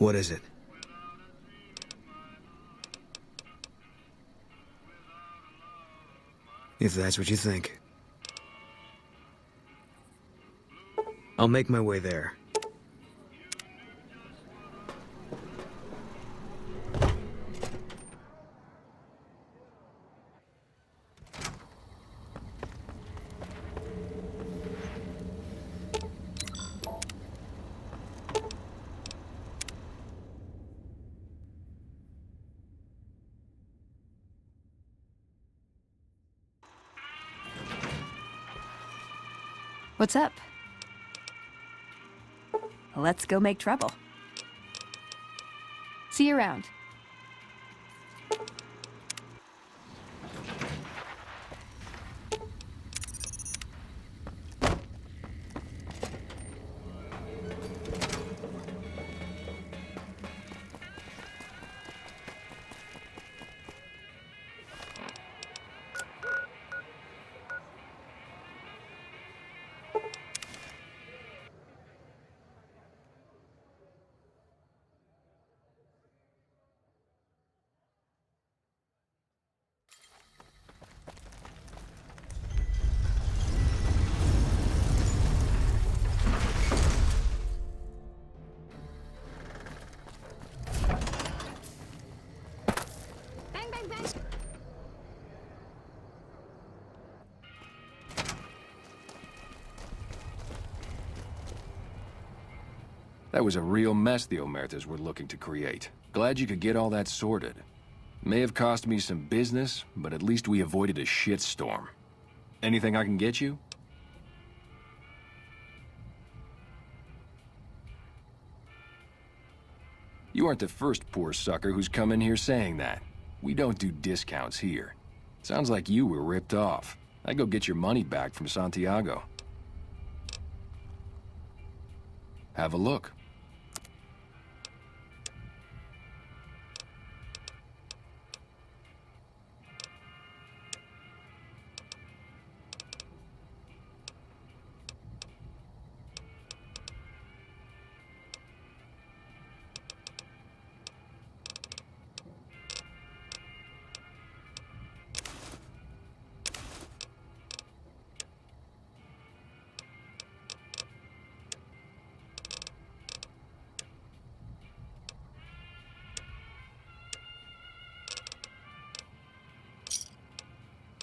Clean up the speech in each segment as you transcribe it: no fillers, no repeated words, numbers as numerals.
What is it? If that's what you think. I'll make my way there. What's up? Let's go make trouble. See you around. That was a real mess the Omertas were looking to create. Glad you could get all that sorted. May have cost me some business, but at least we avoided a shitstorm. Anything I can get you? You aren't the first poor sucker who's come in here saying that. We don't do discounts here. Sounds like you were ripped off. I'd go get your money back from Santiago. Have a look.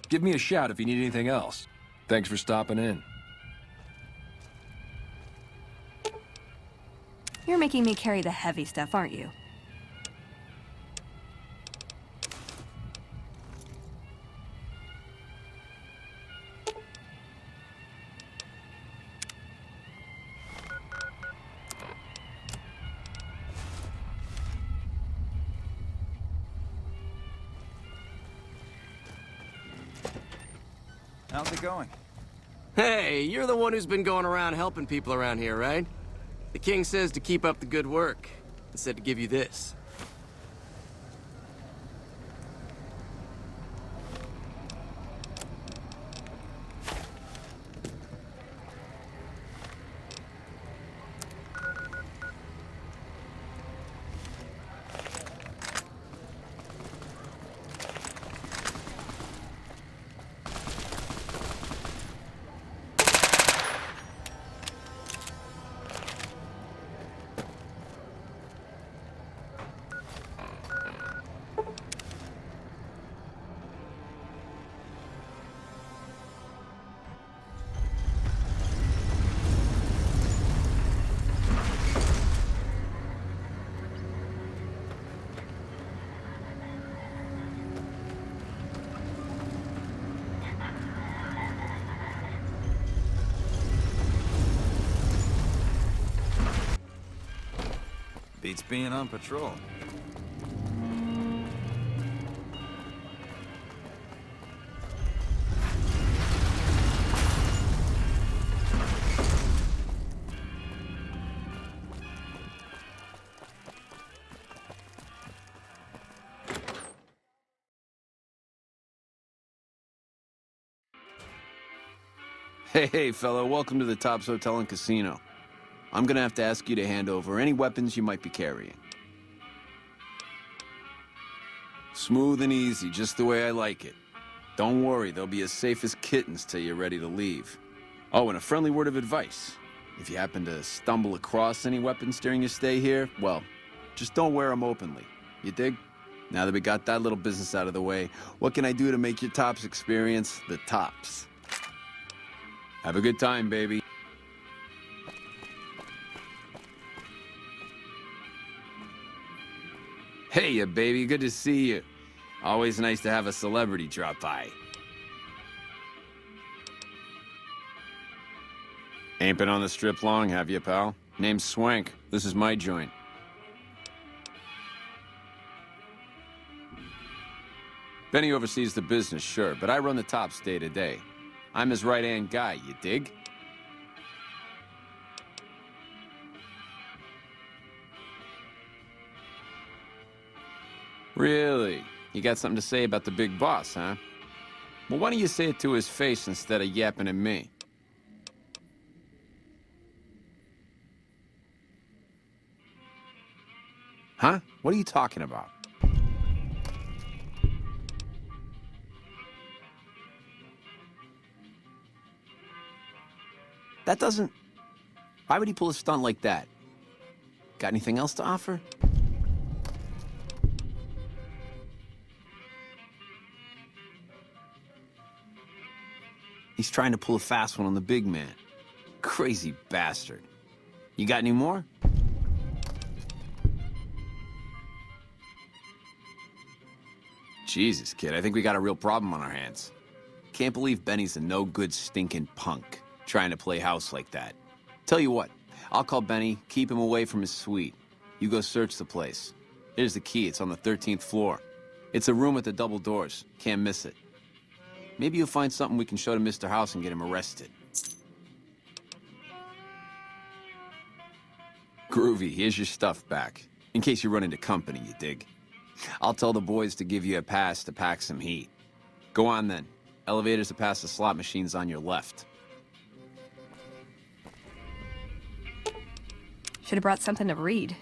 Give me a shout if you need anything else. Thanks for stopping in. You're making me carry the heavy stuff, aren't you? How's it going? Hey, you're the one who's been going around helping people around here, right? The king says to keep up the good work, and said to give you this. Beats being on patrol. Hey, fellow, welcome to the Tops Hotel and Casino. I'm gonna have to ask you to hand over any weapons you might be carrying. Smooth and easy, just the way I like it. Don't worry, they'll be as safe as kittens till you're ready to leave. Oh, and a friendly word of advice. If you happen to stumble across any weapons during your stay here, well, just don't wear them openly. You dig? Now that we got that little business out of the way, what can I do to make your tops experience the tops? Have a good time, baby. Hey, ya baby, good to see you. Always nice to have a celebrity drop by. Ain't been on the strip long, have you, pal? Name's Swank. This is my joint. Benny oversees the business, sure, but I run the tops day to day. I'm his right-hand guy, you dig? Really? You got something to say about the big boss, huh? Well, why don't you say it to his face instead of yapping at me? Huh? What are you talking about? That doesn't... Why would he pull a stunt like that? Got anything else to offer? He's trying to pull a fast one on the big man. Crazy bastard. You got any more? Jesus, kid, I think we got a real problem on our hands. Can't believe Benny's a no-good stinking punk, trying to play house like that. Tell you what, I'll call Benny, keep him away from his suite. You go search the place. Here's the key, it's on the 13th floor. It's a room with the double doors, can't miss it. Maybe you'll find something we can show to Mr. House and get him arrested. Groovy, here's your stuff back. In case you run into company, you dig? I'll tell the boys to give you a pass to pack some heat. Go on then. Elevators to pass the slot machines on your left. Should have brought something to read.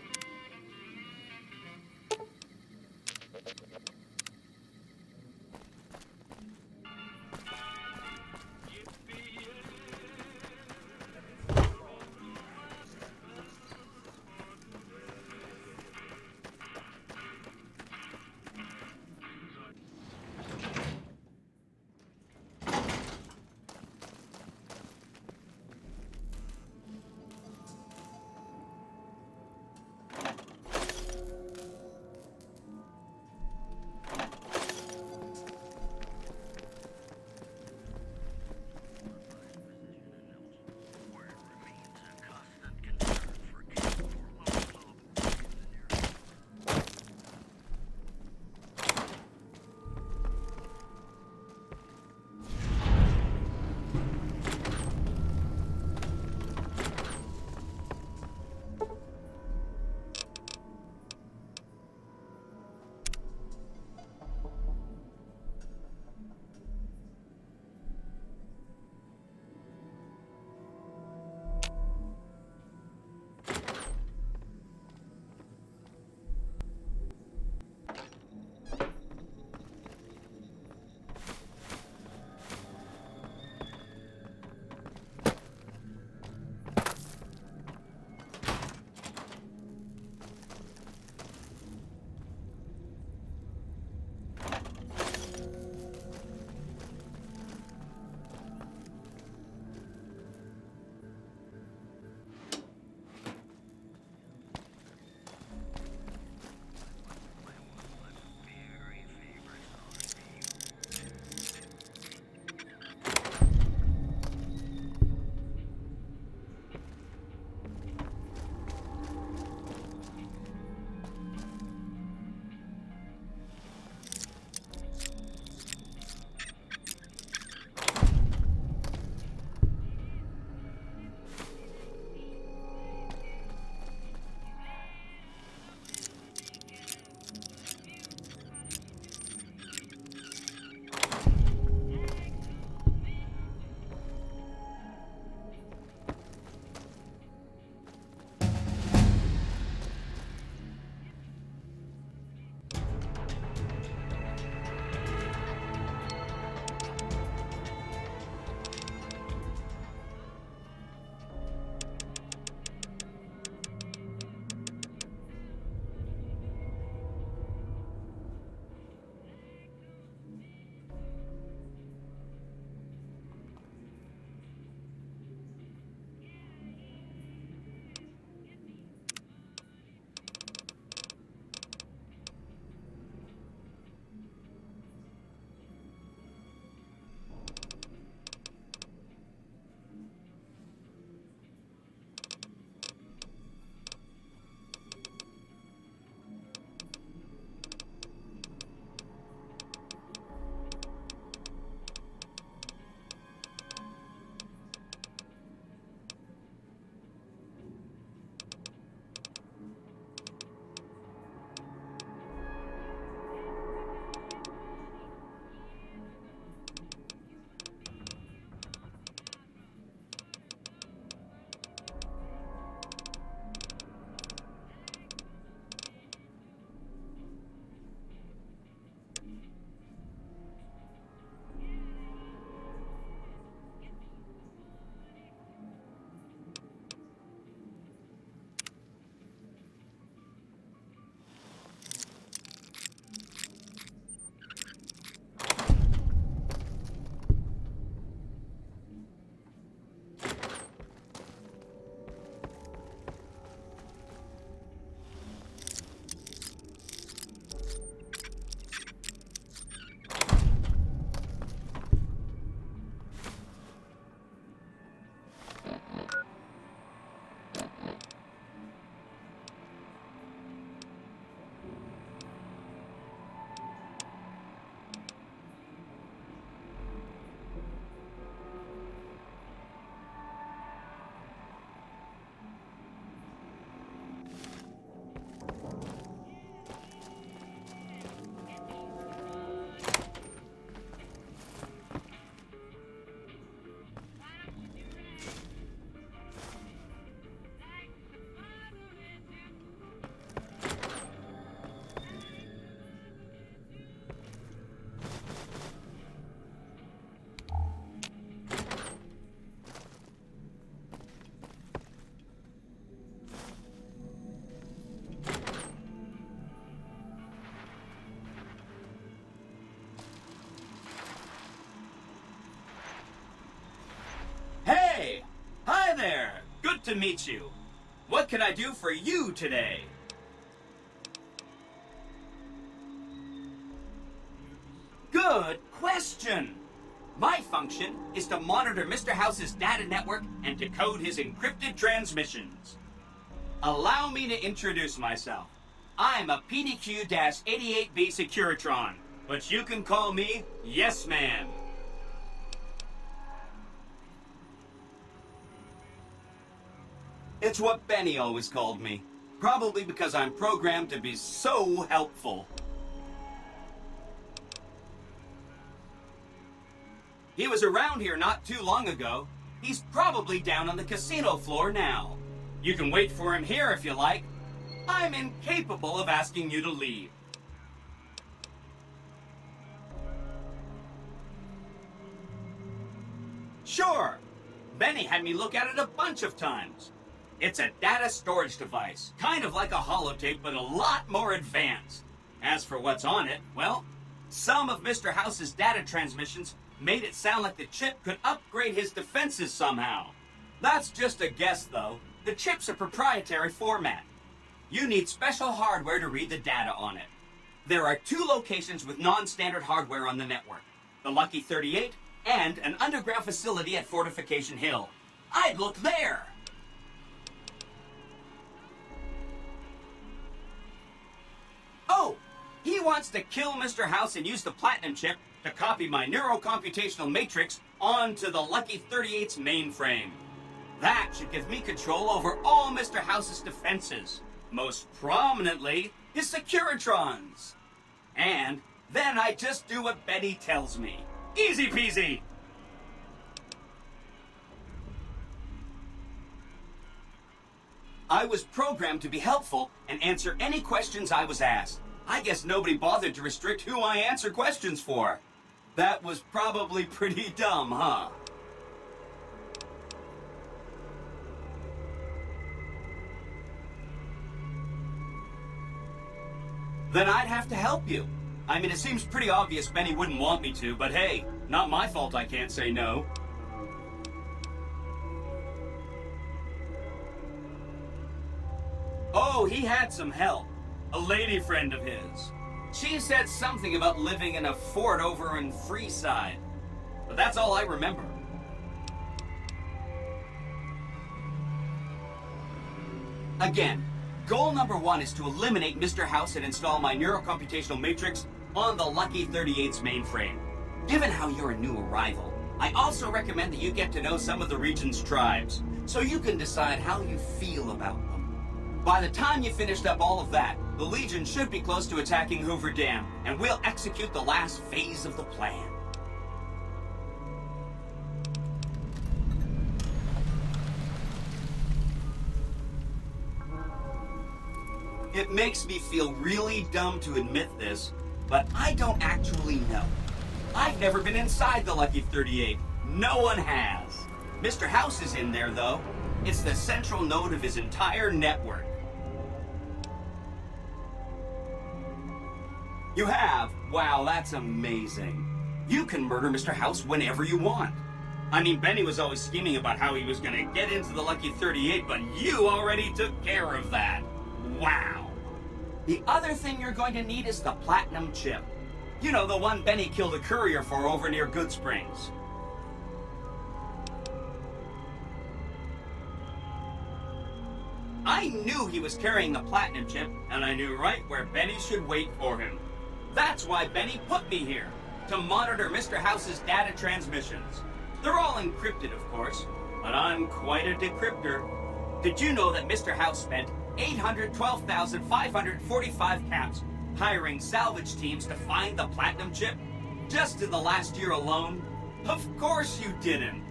Hey! Hi there! Good to meet you. What can I do for you today? Good question! My function is to monitor Mr. House's data network and decode his encrypted transmissions. Allow me to introduce myself. I'm a PDQ-88B Securitron, but you can call me Yes Man. It's what Benny always called me. Probably because I'm programmed to be so helpful. He was around here not too long ago. He's probably down on the casino floor now. You can wait for him here if you like. I'm incapable of asking you to leave. Sure. Benny had me look at it a bunch of times. It's a data storage device, kind of like a holotape, but a lot more advanced. As for what's on it, well, some of Mr. House's data transmissions made it sound like the chip could upgrade his defenses somehow. That's just a guess, though. The chip's a proprietary format. You need special hardware to read the data on it. There are 2 locations with non-standard hardware on the network. The Lucky 38 and an underground facility at Fortification Hill. I'd look there! Oh! He wants to kill Mr. House and use the Platinum chip to copy my neurocomputational matrix onto the Lucky 38's mainframe. That should give me control over all Mr. House's defenses. Most prominently, his Securitrons. And then I just do what Betty tells me. Easy peasy! I was programmed to be helpful and answer any questions I was asked. I guess nobody bothered to restrict who I answer questions for. That was probably pretty dumb, huh? Then I'd have to help you. I mean, it seems pretty obvious Benny wouldn't want me to, but hey, not my fault I can't say no. Oh, he had some help. A lady friend of his. She said something about living in a fort over in Freeside. But that's all I remember. Again, goal number 1 is to eliminate Mr. House and install my neurocomputational matrix on the Lucky 38's mainframe. Given how you're a new arrival, I also recommend that you get to know some of the region's tribes, so you can decide how you feel about them. By the time you finished up all of that, the Legion should be close to attacking Hoover Dam, and we'll execute the last phase of the plan. It makes me feel really dumb to admit this, but I don't actually know. I've never been inside the Lucky 38. No one has. Mr. House is in there, though. It's the central node of his entire network. You have? Wow, that's amazing. You can murder Mr. House whenever you want. I mean, Benny was always scheming about how he was gonna get into the Lucky 38, but you already took care of that. Wow. The other thing you're going to need is the Platinum chip. You know, the one Benny killed a courier for over near Good Springs. I knew he was carrying the Platinum chip, and I knew right where Benny should wait for him. That's why Benny put me here, to monitor Mr. House's data transmissions. They're all encrypted, of course, but I'm quite a decryptor. Did you know that Mr. House spent 812,545 caps hiring salvage teams to find the Platinum chip? Just in the last year alone? Of course you didn't.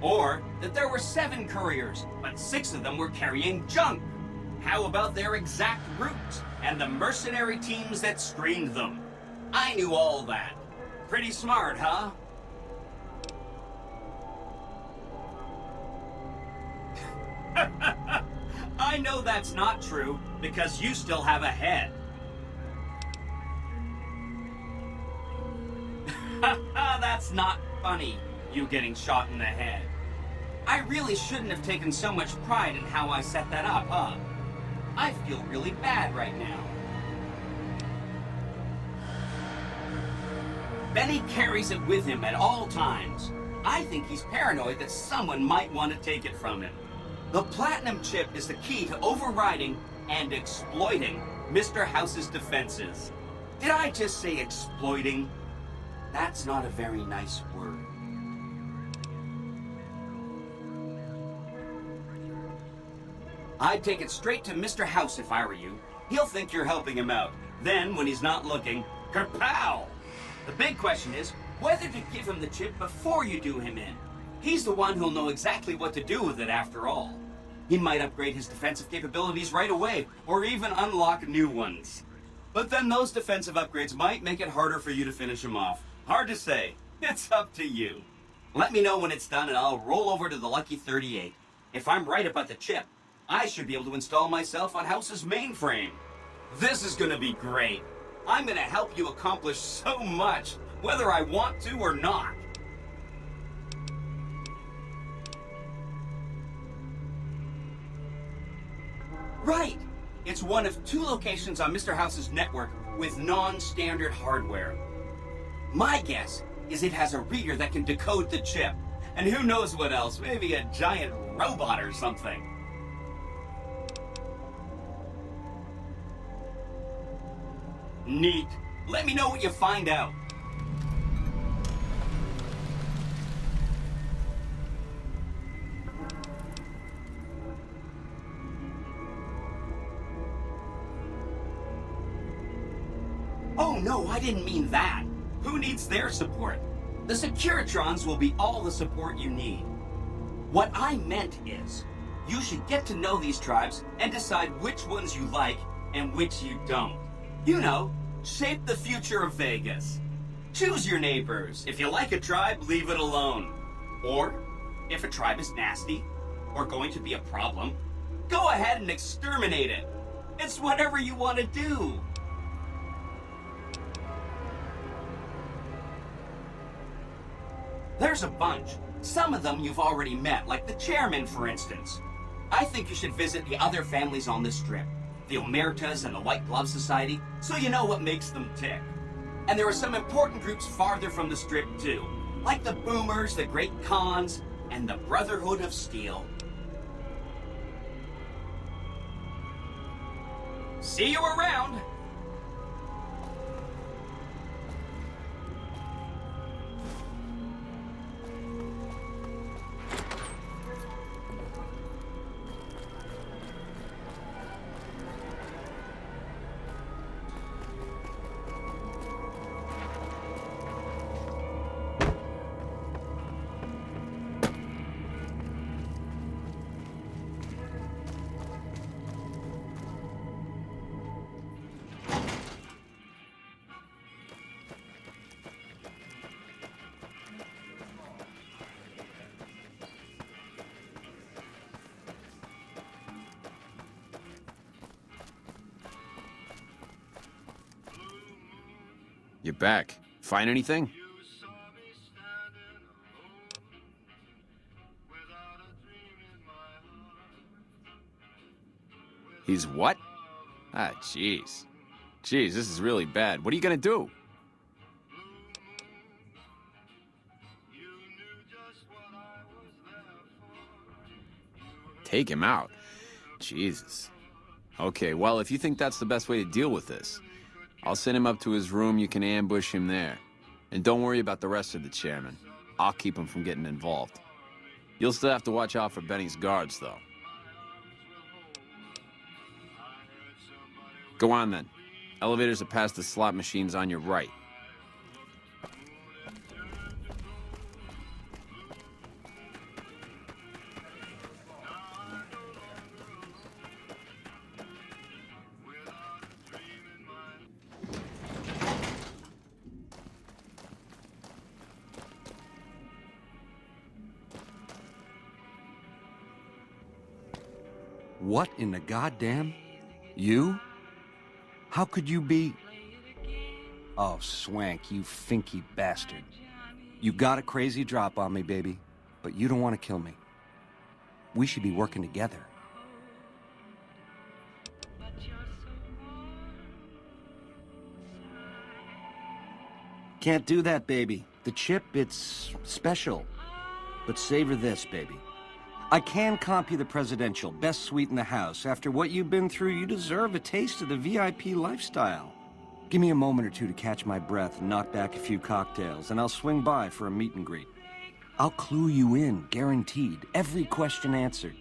Or that there were 7 couriers, but 6 of them were carrying junk. How about their exact routes and the mercenary teams that screened them? I knew all that. Pretty smart, huh? know that's not true because you still have a head. That's not funny, you getting shot in the head. I really shouldn't have taken so much pride in how I set that up, huh? I feel really bad right now. Benny carries it with him at all times. I think he's paranoid that someone might want to take it from him. The Platinum chip is the key to overriding and exploiting Mr. House's defenses. Did I just say exploiting? That's not a very nice word. I'd take it straight to Mr. House if I were you. He'll think you're helping him out. Then, when he's not looking, kerpow! The big question is whether to give him the chip before you do him in. He's the one who'll know exactly what to do with it after all. He might upgrade his defensive capabilities right away, or even unlock new ones. But then those defensive upgrades might make it harder for you to finish him off. Hard to say. It's up to you. Let me know when it's done and I'll roll over to the Lucky 38. If I'm right about the chip, I should be able to install myself on House's mainframe. This is gonna be great. I'm gonna help you accomplish so much, whether I want to or not. Right! It's one of 2 locations on Mr. House's network with non-standard hardware. My guess is it has a reader that can decode the chip. And who knows what else, maybe a giant robot or something. Neat. Let me know what you find out. Oh no, I didn't mean that. Who needs their support? The Securitrons will be all the support you need. What I meant is, you should get to know these tribes and decide which ones you like and which you don't. You know, shape the future of Vegas. Choose your neighbors. If you like a tribe, leave it alone. Or, if a tribe is nasty, or going to be a problem, go ahead and exterminate it. It's whatever you want to do. There's a bunch. Some of them you've already met, like the chairman, for instance. I think you should visit the other families on this strip, the Omertas and the White Glove Society, so you know what makes them tick. And there are some important groups farther from the strip, too, like the Boomers, the Great Khans, and the Brotherhood of Steel. See you around! You're back. Find anything? He's what? Ah, jeez. Jeez, this is really bad. What are you gonna do? Take him out? Jesus. Okay, well, if you think that's the best way to deal with this, I'll send him up to his room. You can ambush him there. And don't worry about the rest of the chairman. I'll keep him from getting involved. You'll still have to watch out for Benny's guards, though. Go on, then. Elevators are past the slot machines on your right. What in the goddamn? You? How could you be... Oh, Swank, you finky bastard. You got a crazy drop on me, baby, but you don't want to kill me. We should be working together. Can't do that, baby. The chip, it's special. But savor this, baby. I can comp you the presidential, best suite in the house. After what you've been through, you deserve a taste of the VIP lifestyle. Give me a moment or two to catch my breath and knock back a few cocktails, and I'll swing by for a meet and greet. I'll clue you in, guaranteed. Every question answered.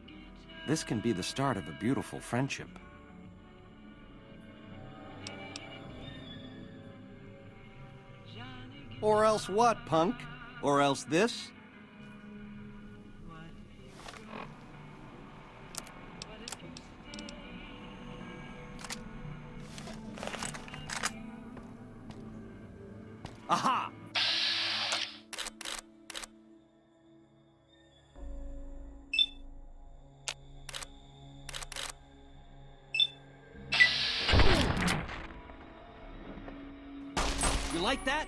This can be the start of a beautiful friendship. Or else what, punk? Or else this? Aha! You like that?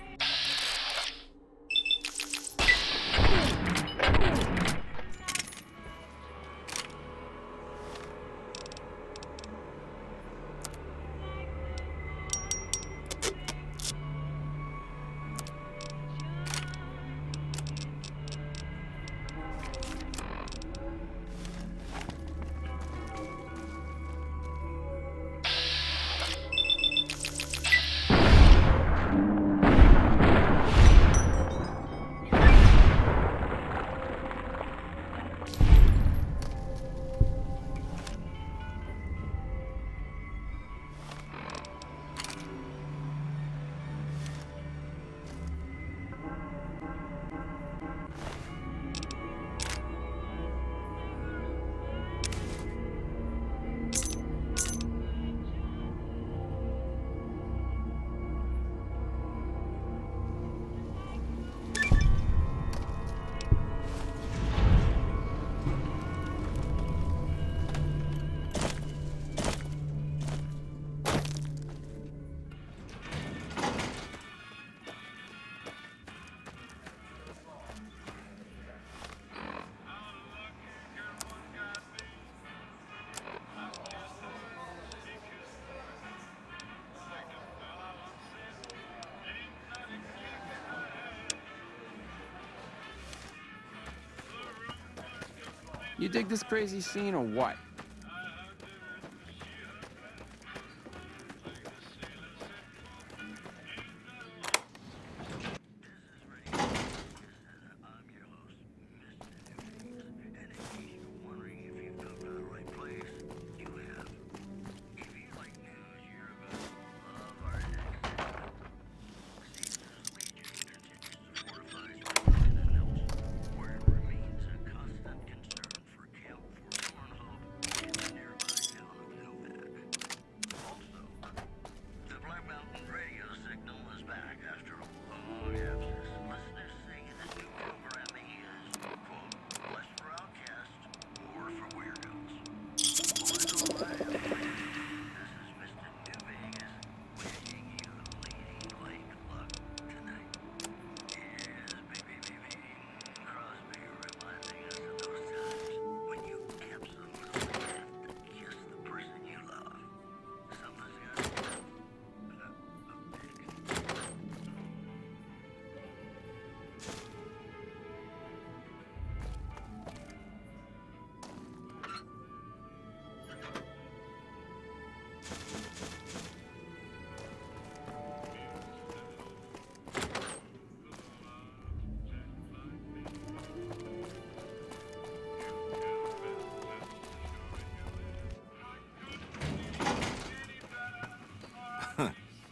You dig this crazy scene or what?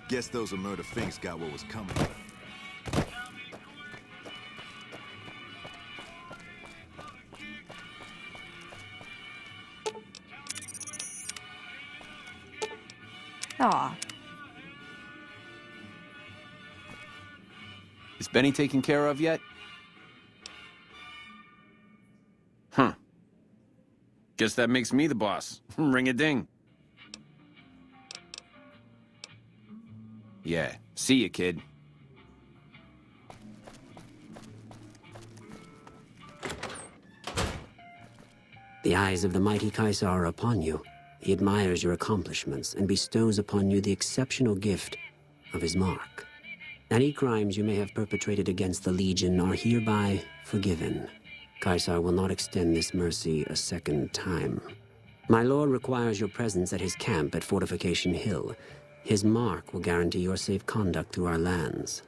Guess those murder finks got what was coming. Aw. Is Benny taken care of yet? Huh. Guess that makes me the boss. Ring-a-ding. Yeah, see ya, kid. The eyes of the mighty Caesar are upon you. He admires your accomplishments and bestows upon you the exceptional gift of his mark. Any crimes you may have perpetrated against the Legion are hereby forgiven. Caesar will not extend this mercy a second time. My lord requires your presence at his camp at Fortification Hill. His mark will guarantee your safe conduct through our lands.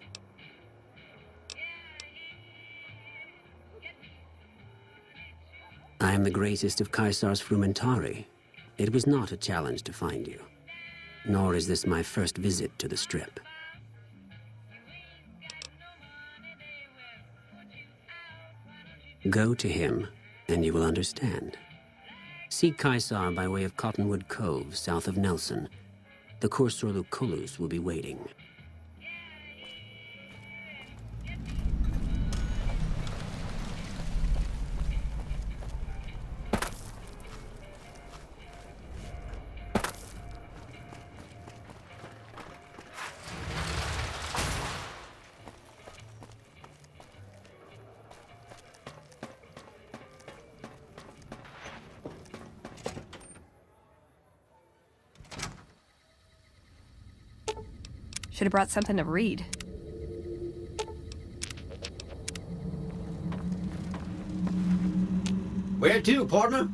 I am the greatest of Caesar's frumentari. It was not a challenge to find you. Nor is this my first visit to the Strip. Go to him, and you will understand. Seek Caesar by way of Cottonwood Cove, south of Nelson. The Cursor Lucullus will be waiting. Should have brought something to read. Where to, partner?